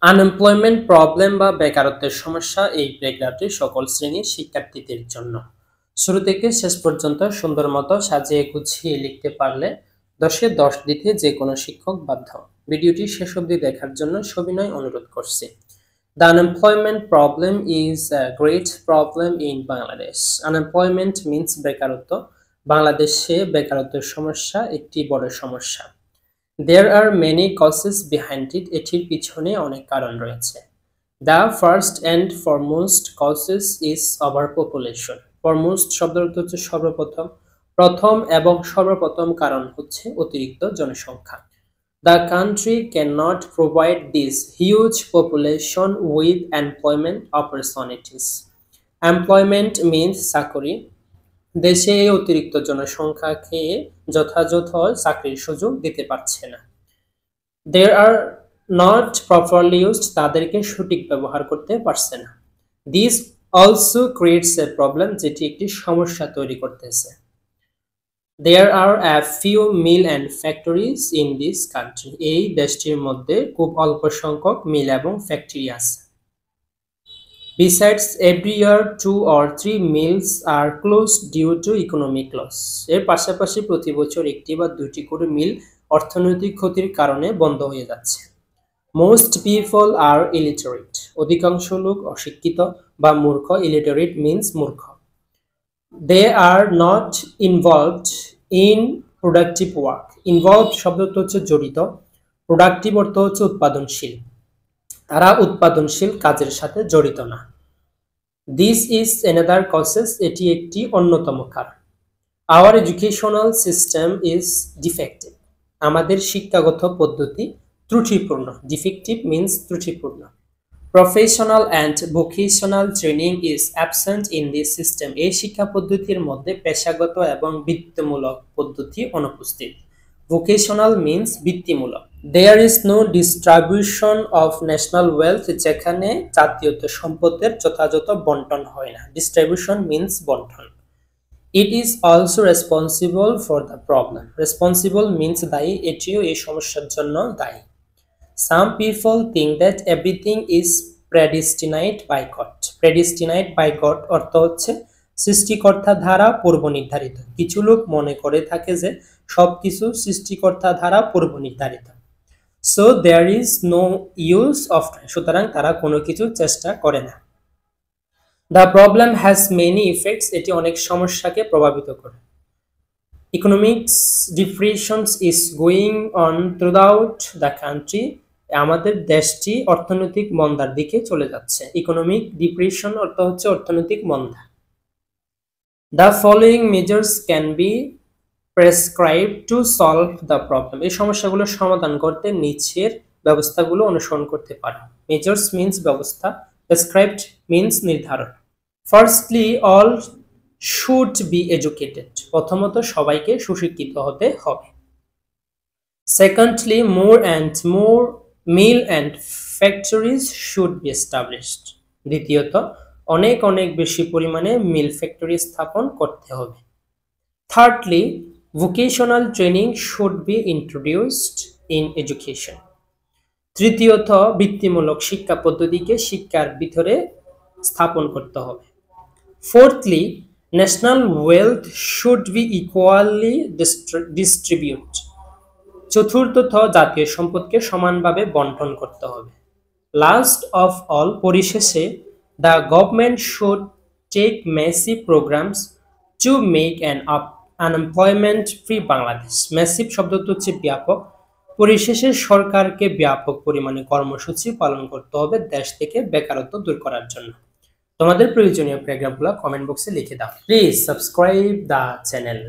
Unemployment problem বা বেকারত্বের সমস্যা এই প্যারাগ্রাফটি সকল শ্রেণীর শিক্ষার্থীদের জন্য। শুরু থেকে শেষ পর্যন্ত সুন্দর মতো সাজিয়ে গুছিয়ে লিখতে পারলে 10-এ 10 দিতে যে কোনো শিক্ষক বাধ্য। ভিডিওটি শেষ অবধি দেখার জন্য সবিনয় অনুরোধ করছি। The unemployment problem is a great problem in Bangladesh. Unemployment means বেকারত্ব। বাংলাদেশে বেকারত্বের সমস্যা একটি বড় সমস্যা। There are many causes behind it. এটির পিছনে অনেক কারণ রয়েছে। The first and foremost causes is overpopulation. Foremost শব্দের অর্থ হচ্ছে সর্বপ্রথম। প্রথম এবং সর্বপ্রথম কারণ হচ্ছে অতিরিক্ত জনসংখ্যা। The country cannot provide this huge population with employment opportunities. Employment means চাকরি। দেশে এই অতিরিক্ত জনসংখ্যাকে যথাযথ চাকরির সুযোগ দিতে পারছে না। They are not properly used, তাদেরকে সঠিক ব্যবহার করতে পারছে না। This also creates a problem, যেটি একটি সমস্যা তৈরি করতেছে। There are a few mill and factories in this country. এই দেশটির মধ্যে খুব অল্প সংখ্যক মিল এবং ফ্যাক্টরি আছে। Besides, every year 2 or 3 mills are closed due to economic loss. এর পাশাপাশি প্রতি বছর একটি বা দুটি করে মিল অর্থনৈতিক ক্ষতির কারণে বন্ধ হয়ে যাচ্ছে। Most people are illiterate. অধিকাংশ লোক অশিক্ষিত বা মূর্খ। Illiterate means মূর্খ। They are not involved in productive work. Involved শব্দটি হচ্ছে জড়িত। Productive অর্থ হচ্ছে উৎপাদনশীল। তারা উৎপাদনশীল কাজের সাথে জড়িত না। This is another causes. এটি একটি অন্যতম কারণ। Our educational system is defective. আমাদের শিক্ষাগত পদ্ধতি ত্রুটিপূর্ণ। Defective means ত্রুটিপূর্ণ। Professional and vocational training is absent in this system. এই শিক্ষা পদ্ধতির মধ্যে পেশাগত এবং বৃত্তিমূলক পদ্ধতি অনুপস্থিত। Vocational means বৃত্তিমূলক। There is no distribution of national wealth. যেখানে জাতীয় সম্পদের যথাযথ বণ্টন হয় না। Distribution means বণ্টন। It is also responsible for the problem. Responsible means দায়ী। এটিও এই সমস্যার জন্য দায়ী। Some people think that everything is predestined by God. Predestined by God অর্থ হচ্ছে সৃষ্টিকর্তা দ্বারা পূর্ব নির্ধারিত। কিছু লোক মনে করে থাকে যে সবকিছু সৃষ্টিকর্তা দ্বারা পূর্ব নির্ধারিত। So there is no use of trying. সুতরাং তারা কোনো কিছু চেষ্টা করে না। The problem has many effects. এটি অনেক সমস্যাকে প্রভাবিত করে। Economics depression is going on throughout the country. আমাদের দেশটি অর্থনৈতিক মন্দার দিকে চলে যাচ্ছে। ইকোনমিক ডিপ্রেশন অর্থ হচ্ছে অর্থনৈতিক মন্দা। The following measures can be prescribed to solve the problem. এই সমস্যাগুলো সমাধান করতে নিচের ব্যবস্থাগুলো অনুসরণ করতে পারো। Measures means ব্যবস্থা, prescribed means নির্ধারণ। Firstly, all should be educated. প্রথমত সবাইকে সুশিক্ষিত হতে হবে। Secondly, more and more mill and factories should be established. দ্বিতীয়ত অনেক অনেক বেশি পরিমাণে মিল ফ্যাক্টরি স্থাপন করতে হবে। Thirdly, vocational training should be introduced in education. তৃতীয়ত বৃত্তিমূলক শিক্ষা পদ্ধতিকে শিক্ষার ভিতরে স্থাপন করতে হবে। Fourthly, national wealth should be equally distributed. চতুর্থত জাতীয় সম্পদকে সমানভাবে বণ্টন করতে হবে। লাস্ট অফ অল, পরিশেষে the government should take massive programs to make an unemployment free Bangladesh. Massive শব্দটি হচ্ছে ব্যাপক। পরিশেষে সরকারকে ব্যাপক পরিমাণে কর্মসূচি পালন করতে হবে দেশ থেকে বেকারত্ব দূর করার জন্য। তোমাদের প্রয়োজনীয় প্যারাগ্রাফগুলো কমেন্ট বক্সে লিখে দাও। Please subscribe the channel.